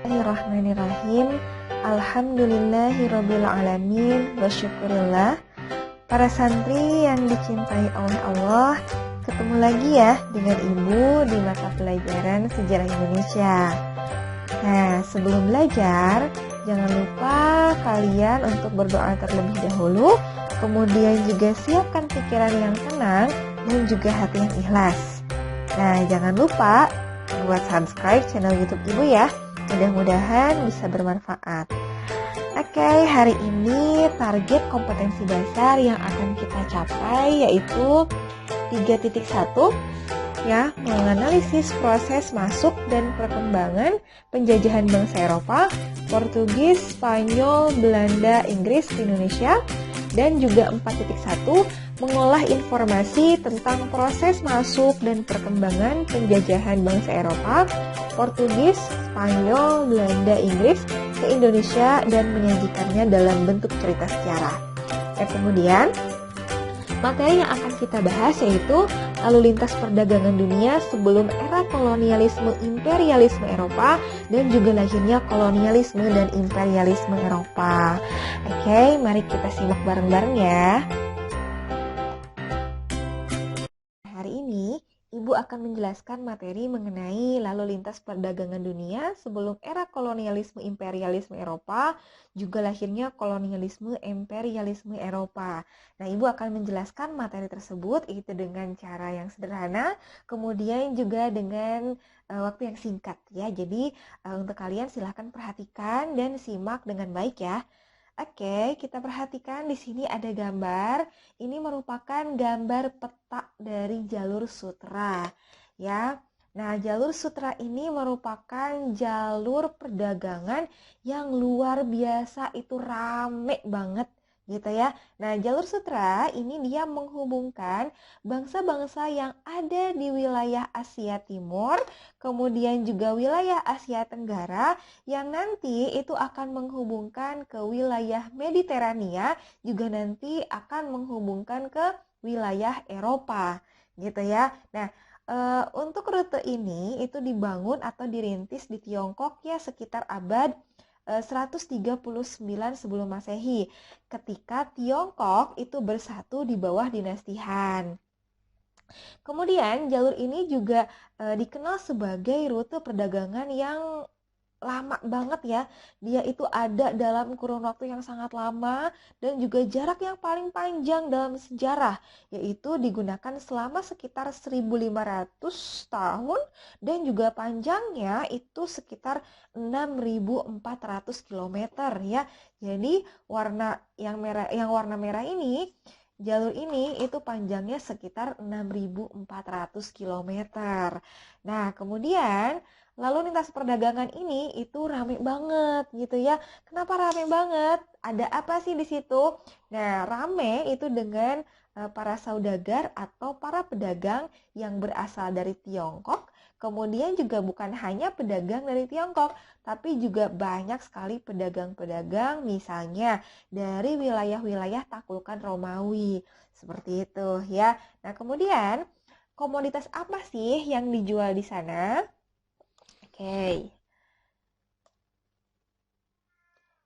Bismillahirrahmanirrahim. Alhamdulillahirabbil alamin wa syukurillah. Para santri yang dicintai oleh Allah, ketemu lagi ya dengan Ibu di mata pelajaran Sejarah Indonesia. Nah, sebelum belajar, jangan lupa kalian untuk berdoa terlebih dahulu, kemudian juga siapkan pikiran yang tenang dan juga hati yang ikhlas. Nah, jangan lupa buat subscribe channel YouTube Ibu ya. Mudah-mudahan bisa bermanfaat. Oke, hari ini target kompetensi dasar yang akan kita capai yaitu 3.1 ya, menganalisis proses masuk dan perkembangan penjajahan bangsa Eropa, Portugis, Spanyol, Belanda, Inggris di Indonesia, dan juga 4.1 mengolah informasi tentang proses masuk dan perkembangan penjajahan bangsa Eropa, Portugis, Spanyol, Belanda, Inggris ke Indonesia dan menyajikannya dalam bentuk cerita sejarah. Dan kemudian materi yang akan kita bahas yaitu lalu lintas perdagangan dunia sebelum era kolonialisme imperialisme Eropa dan juga lahirnya kolonialisme dan imperialisme Eropa. Oke, mari kita simak bareng-bareng ya. Hari ini Ibu akan menjelaskan materi mengenai lalu lintas perdagangan dunia sebelum era kolonialisme imperialisme Eropa, juga lahirnya kolonialisme imperialisme Eropa. Nah, Ibu akan menjelaskan materi tersebut itu dengan cara yang sederhana, kemudian juga dengan waktu yang singkat ya. Jadi untuk kalian silahkan perhatikan dan simak dengan baik ya. Oke, kita perhatikan di sini ada gambar. Ini merupakan gambar peta dari jalur sutra, ya. Nah, jalur sutra ini merupakan jalur perdagangan yang luar biasa, itu rame banget, gitu ya. Nah, jalur sutra ini dia menghubungkan bangsa-bangsa yang ada di wilayah Asia Timur, kemudian juga wilayah Asia Tenggara, yang nanti itu akan menghubungkan ke wilayah Mediterania, juga nanti akan menghubungkan ke wilayah Eropa, gitu ya. Nah, untuk rute ini itu dibangun atau dirintis di Tiongkok ya sekitar abad 139 sebelum Masehi, ketika Tiongkok itu bersatu di bawah dinasti Han. Kemudian jalur ini juga dikenal sebagai rute perdagangan yang lama banget ya. Dia itu ada dalam kurun waktu yang sangat lama dan juga jarak yang paling panjang dalam sejarah, yaitu digunakan selama sekitar 1.500 tahun dan juga panjangnya itu sekitar 6.400 km ya. Jadi warna merah ini, jalur ini itu panjangnya sekitar 6.400 km. Nah, kemudian lalu lintas perdagangan ini itu rame banget gitu ya. Kenapa rame banget? Ada apa sih di situ? Nah, rame itu dengan para saudagar atau para pedagang yang berasal dari Tiongkok. Kemudian juga bukan hanya pedagang dari Tiongkok, tapi juga banyak sekali pedagang-pedagang misalnya dari wilayah-wilayah taklukan Romawi. Seperti itu ya. Nah, kemudian komoditas apa sih yang dijual di sana? Oke,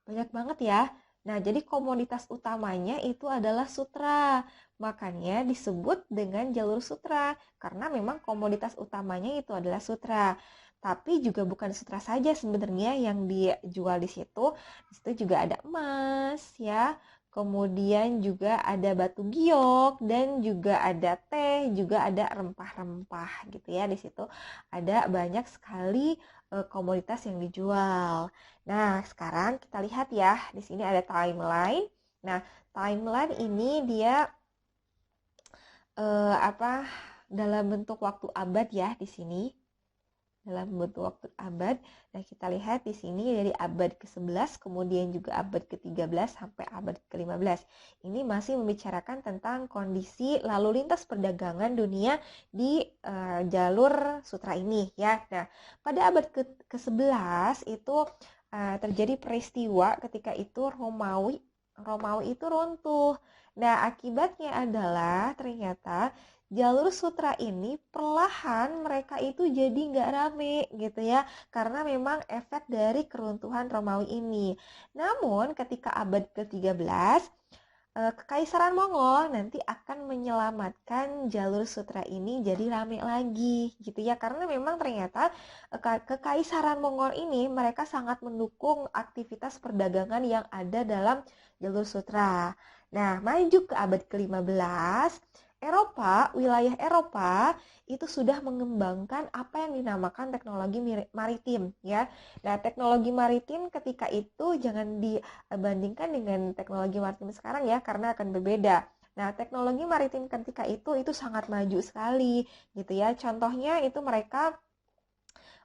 banyak banget ya. Nah, jadi komoditas utamanya itu adalah sutra. Makanya disebut dengan jalur sutra, karena memang komoditas utamanya itu adalah sutra. Tapi juga bukan sutra saja sebenarnya yang dijual di situ. Di situ juga ada emas ya. Kemudian juga ada batu giok dan juga ada teh, juga ada rempah-rempah gitu ya. Di situ ada banyak sekali komoditas yang dijual. Nah, sekarang kita lihat ya, di sini ada timeline. Nah, timeline ini dia dalam bentuk waktu abad ya di sini. Dalam bentuk waktu abad. Nah, kita lihat di sini dari abad ke-11 kemudian juga abad ke-13 sampai abad ke-15. Ini masih membicarakan tentang kondisi lalu lintas perdagangan dunia di jalur sutra ini ya. Nah, pada abad ke-11 itu terjadi peristiwa ketika itu Romawi itu runtuh. Nah, akibatnya adalah ternyata jalur sutra ini perlahan mereka itu jadi nggak rame gitu ya, karena memang efek dari keruntuhan Romawi ini. Namun ketika abad ke-13, Kekaisaran Mongol nanti akan menyelamatkan jalur sutra ini jadi rame lagi gitu ya, karena memang ternyata Kekaisaran Mongol ini mereka sangat mendukung aktivitas perdagangan yang ada dalam jalur sutra. Nah, maju ke abad ke-15, wilayah Eropa itu sudah mengembangkan apa yang dinamakan teknologi maritim ya. Nah, teknologi maritim ketika itu jangan dibandingkan dengan teknologi maritim sekarang ya, karena akan berbeda. Nah, teknologi maritim ketika itu sangat maju sekali gitu ya. Contohnya itu mereka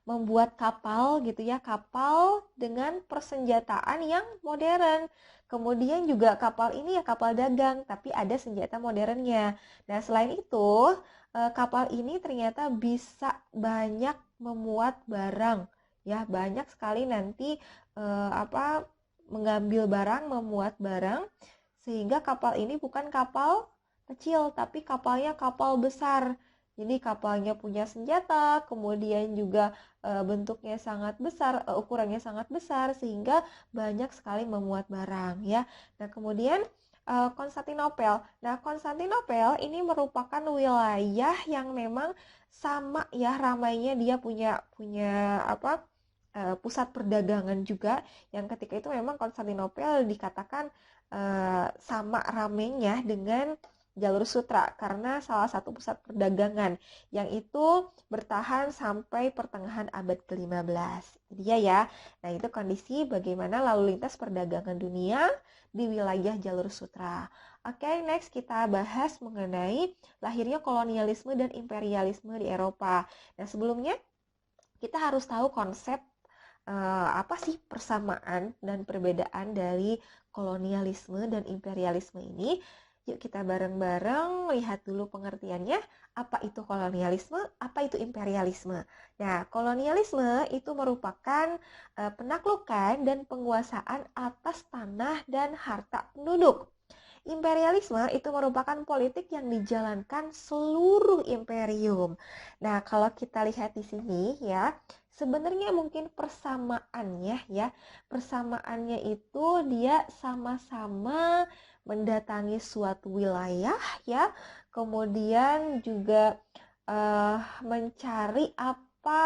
membuat kapal gitu ya, kapal dengan persenjataan yang modern. Kemudian juga kapal ini ya kapal dagang, tapi ada senjata modernnya. Nah, selain itu, kapal ini ternyata bisa banyak memuat barang. Ya, banyak sekali nanti mengambil barang, memuat barang, sehingga kapal ini bukan kapal kecil, tapi kapalnya kapal besar. Jadi kapalnya punya senjata, kemudian juga bentuknya sangat besar, ukurannya sangat besar, sehingga banyak sekali memuat barang ya. Nah, kemudian Konstantinopel. Nah, Konstantinopel ini merupakan wilayah yang memang sama ya ramainya, dia punya pusat perdagangan juga, yang ketika itu memang Konstantinopel dikatakan sama ramainya dengan jalur sutra karena salah satu pusat perdagangan yang itu bertahan sampai pertengahan abad ke-15. Dia ya. Nah, itu kondisi bagaimana lalu lintas perdagangan dunia di wilayah jalur sutra. Oke, next kita bahas mengenai lahirnya kolonialisme dan imperialisme di Eropa. Nah, sebelumnya kita harus tahu konsep apa sih persamaan dan perbedaan dari kolonialisme dan imperialisme ini. Yuk kita bareng-bareng lihat dulu pengertiannya, apa itu kolonialisme, apa itu imperialisme. Nah, kolonialisme itu merupakan penaklukan dan penguasaan atas tanah dan harta penduduk. Imperialisme itu merupakan politik yang dijalankan seluruh imperium. Nah, kalau kita lihat di sini ya, sebenarnya mungkin persamaannya itu dia sama-sama mendatangi suatu wilayah ya, kemudian juga mencari apa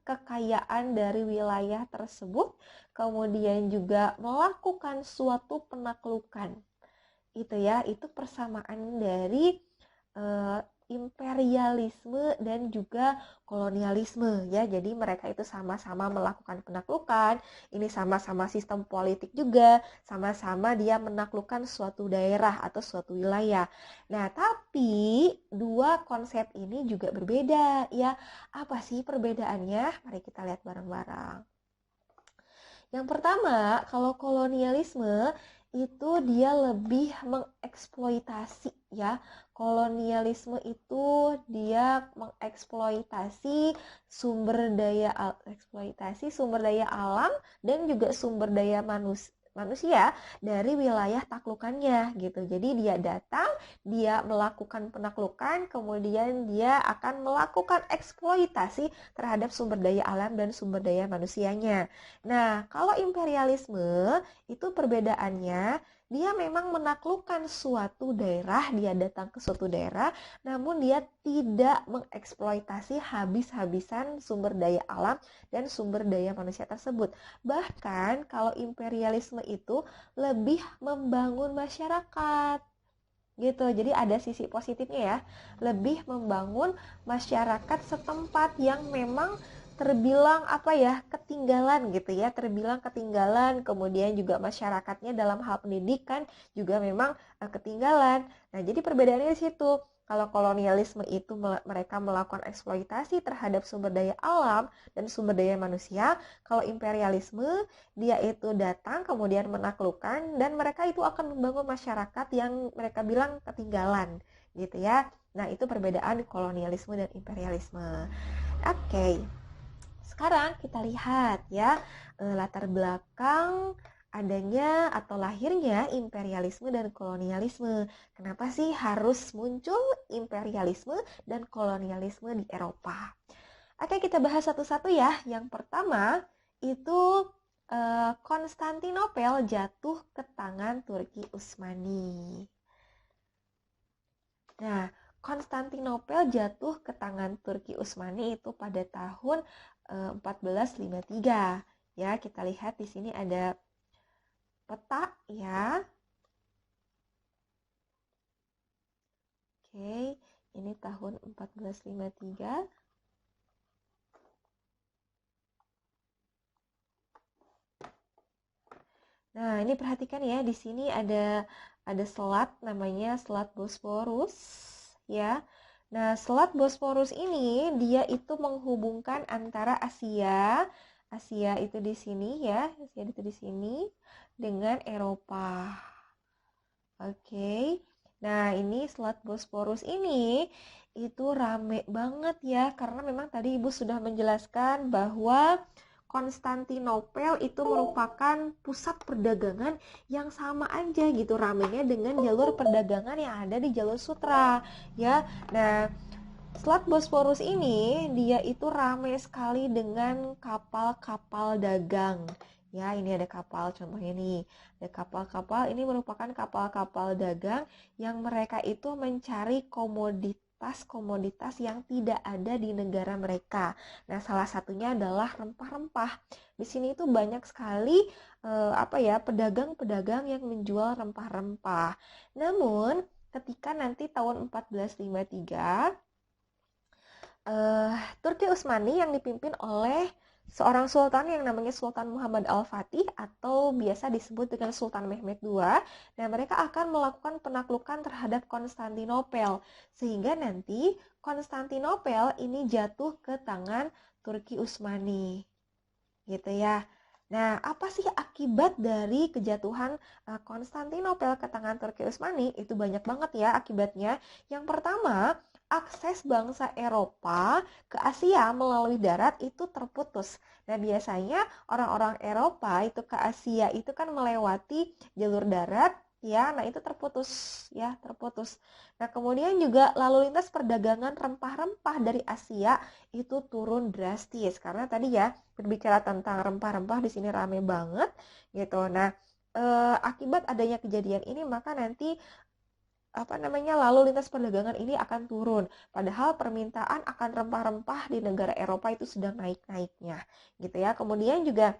kekayaan dari wilayah tersebut, kemudian juga melakukan suatu penaklukan. Itu ya, itu persamaan dari imperialisme dan juga kolonialisme ya. Jadi mereka itu sama-sama melakukan penaklukan, ini sama-sama sistem politik juga, sama-sama dia menaklukkan suatu daerah atau suatu wilayah. Nah, tapi dua konsep ini juga berbeda ya. Apa sih perbedaannya? Mari kita lihat bareng-bareng. Yang pertama, kalau kolonialisme itu dia lebih mengeksploitasi ya. Kolonialisme itu dia mengeksploitasi sumber daya alam dan juga sumber daya manusia dari wilayah taklukannya gitu. Jadi dia datang, dia melakukan penaklukan, kemudian dia akan melakukan eksploitasi terhadap sumber daya alam dan sumber daya manusianya. Nah, kalau imperialisme itu perbedaannya, dia memang menaklukkan suatu daerah, dia datang ke suatu daerah, namun dia tidak mengeksploitasi habis-habisan sumber daya alam dan sumber daya manusia tersebut. Bahkan kalau imperialisme itu lebih membangun masyarakat gitu. Jadi ada sisi positifnya ya, lebih membangun masyarakat setempat yang memang terbilang ketinggalan gitu ya, terbilang ketinggalan, kemudian juga masyarakatnya dalam hal pendidikan juga memang ketinggalan. Nah, jadi perbedaannya di situ. Kalau kolonialisme itu mereka melakukan eksploitasi terhadap sumber daya alam dan sumber daya manusia, kalau imperialisme dia itu datang kemudian menaklukkan dan mereka itu akan membangun masyarakat yang mereka bilang ketinggalan gitu ya. Nah, itu perbedaan kolonialisme dan imperialisme. Oke. Sekarang kita lihat ya latar belakang adanya atau lahirnya imperialisme dan kolonialisme. Kenapa sih harus muncul imperialisme dan kolonialisme di Eropa? Oke, kita bahas satu-satu ya. Yang pertama itu Konstantinopel jatuh ke tangan Turki Utsmani. Nah, Konstantinopel jatuh ke tangan Turki Utsmani itu pada tahun 1453. Ya, kita lihat di sini ada peta ya. Oke, ini tahun 1453. Nah, ini perhatikan ya, di sini ada selat namanya Selat Bosporus ya. Nah, Selat Bosporus ini dia itu menghubungkan antara Asia itu di sini ya, Asia itu di sini dengan Eropa. Oke. Nah, ini Selat Bosporus ini itu rame banget ya, karena memang tadi Ibu sudah menjelaskan bahwa Konstantinopel itu merupakan pusat perdagangan yang sama aja gitu ramenya dengan jalur perdagangan yang ada di jalur sutra ya. Nah, Selat Bosporus ini dia itu ramai sekali dengan kapal-kapal dagang. Ya, ini ada kapal contohnya nih. Ada kapal-kapal, ini merupakan kapal-kapal dagang yang mereka itu mencari komoditas yang tidak ada di negara mereka. Nah, salah satunya adalah rempah-rempah. Di sini itu banyak sekali pedagang-pedagang yang menjual rempah-rempah. Namun, ketika nanti tahun 1453 Turki Utsmani yang dipimpin oleh seorang sultan yang namanya Sultan Muhammad Al-Fatih atau biasa disebut dengan Sultan Mehmed II. Nah, mereka akan melakukan penaklukan terhadap Konstantinopel sehingga nanti Konstantinopel ini jatuh ke tangan Turki Utsmani. Gitu ya. Nah, apa sih akibat dari kejatuhan Konstantinopel ke tangan Turki Utsmani? Itu banyak banget ya akibatnya. Yang pertama, akses bangsa Eropa ke Asia melalui darat itu terputus. Nah, biasanya orang-orang Eropa itu ke Asia itu kan melewati jalur darat, ya. Nah, itu terputus, ya, terputus. Nah, kemudian juga lalu lintas perdagangan rempah-rempah dari Asia itu turun drastis karena tadi ya berbicara tentang rempah-rempah di sini rame banget gitu. Nah, akibat adanya kejadian ini maka nanti lalu lintas perdagangan ini akan turun. Padahal permintaan akan rempah-rempah di negara Eropa itu sedang naik-naiknya, gitu ya. Kemudian juga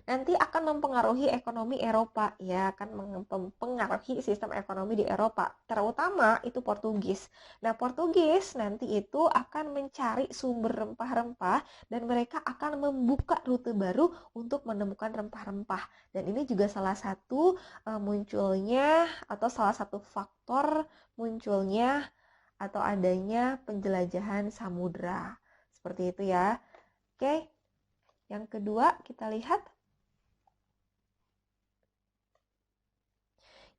nanti akan mempengaruhi ekonomi Eropa, ya, akan mempengaruhi sistem ekonomi di Eropa, terutama itu Portugis. Nah, Portugis nanti itu akan mencari sumber rempah-rempah dan mereka akan membuka rute baru untuk menemukan rempah-rempah. Dan ini juga salah satu munculnya atau salah satu faktor munculnya atau adanya penjelajahan samudra. Seperti itu ya. Oke. Yang kedua, kita lihat.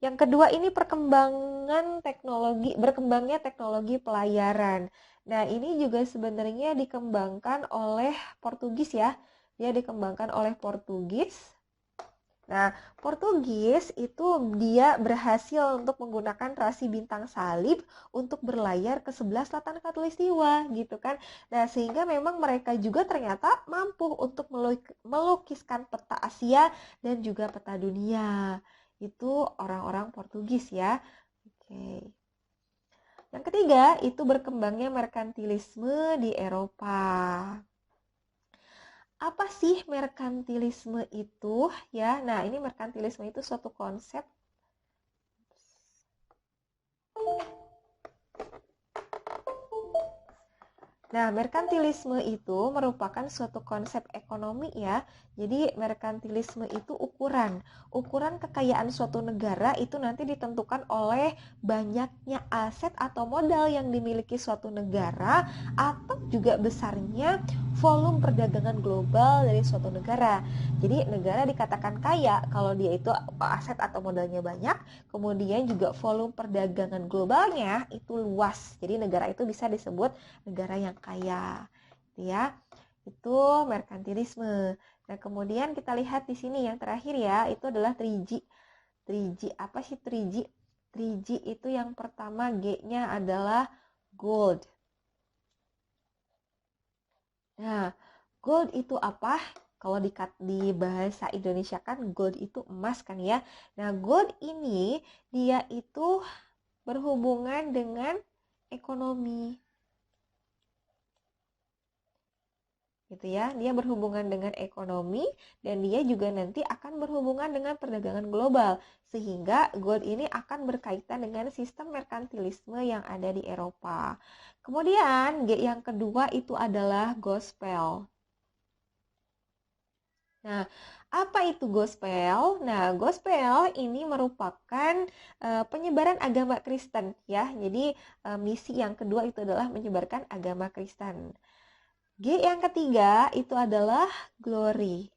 Yang kedua ini berkembangnya teknologi pelayaran. Nah, ini juga sebenarnya dikembangkan oleh Portugis ya. Dia dikembangkan oleh Portugis. Nah, Portugis itu dia berhasil untuk menggunakan rasi bintang salib untuk berlayar ke sebelah selatan Khatulistiwa gitu kan. Nah, sehingga memang mereka juga ternyata mampu untuk melukiskan peta Asia dan juga peta dunia. Itu orang-orang Portugis ya. Oke. Yang ketiga, itu berkembangnya merkantilisme di Eropa. Apa sih merkantilisme itu ya? Nah, ini merkantilisme itu suatu konsep Nah, merkantilisme itu merupakan suatu konsep ekonomi ya. Jadi, merkantilisme itu ukuran kekayaan suatu negara itu nanti ditentukan oleh banyaknya aset atau modal yang dimiliki suatu negara atau juga besarnya volume perdagangan global dari suatu negara. Jadi, negara dikatakan kaya kalau dia itu aset atau modalnya banyak, kemudian juga volume perdagangan globalnya itu luas. Jadi, negara itu bisa disebut negara yang kaya, gitu ya. Itu merkantilisme. Nah, kemudian kita lihat di sini yang terakhir ya, itu adalah 3G. 3G, apa sih 3G? 3G itu yang pertama G-nya adalah gold. Nah, gold itu apa? Kalau di bahasa Indonesia kan gold itu emas kan ya. Nah, gold ini dia itu berhubungan dengan ekonomi. Gitu ya. Dia berhubungan dengan ekonomi dan dia juga nanti akan berhubungan dengan perdagangan global sehingga gold ini akan berkaitan dengan sistem merkantilisme yang ada di Eropa. Kemudian G yang kedua itu adalah gospel. Nah, apa itu gospel? Nah, gospel ini merupakan penyebaran agama Kristen ya. Jadi misi yang kedua itu adalah menyebarkan agama Kristen. G yang ketiga itu adalah glory.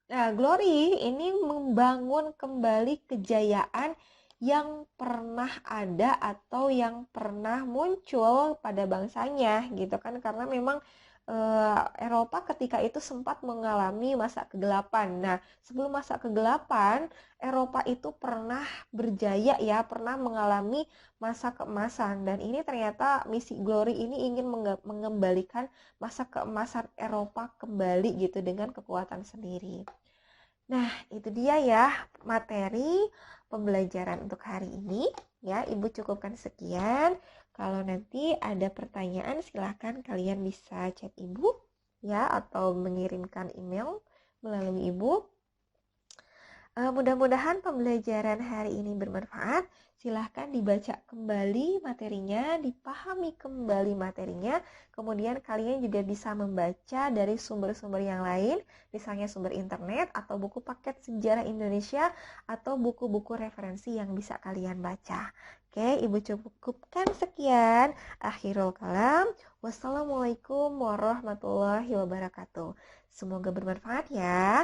Nah, glory ini membangun kembali kejayaan yang pernah ada atau yang pernah muncul pada bangsanya gitu kan, karena memang Eropa ketika itu sempat mengalami masa kegelapan. Nah, sebelum masa kegelapan, Eropa itu pernah berjaya ya, pernah mengalami masa keemasan. Dan ini ternyata misi Glory ini ingin mengembalikan masa keemasan Eropa kembali gitu dengan kekuatan sendiri. Nah, itu dia ya materi pembelajaran untuk hari ini. Ya, Ibu cukupkan sekian. Kalau nanti ada pertanyaan, silahkan kalian bisa chat Ibu ya atau mengirimkan email melalui Ibu. Mudah-mudahan pembelajaran hari ini bermanfaat. Silahkan dibaca kembali materinya, dipahami kembali materinya. Kemudian kalian juga bisa membaca dari sumber-sumber yang lain, misalnya sumber internet atau buku paket sejarah Indonesia atau buku-buku referensi yang bisa kalian baca. Oke, Ibu cukupkan sekian. Akhirul kalam. Wassalamualaikum warahmatullahi wabarakatuh. Semoga bermanfaat ya.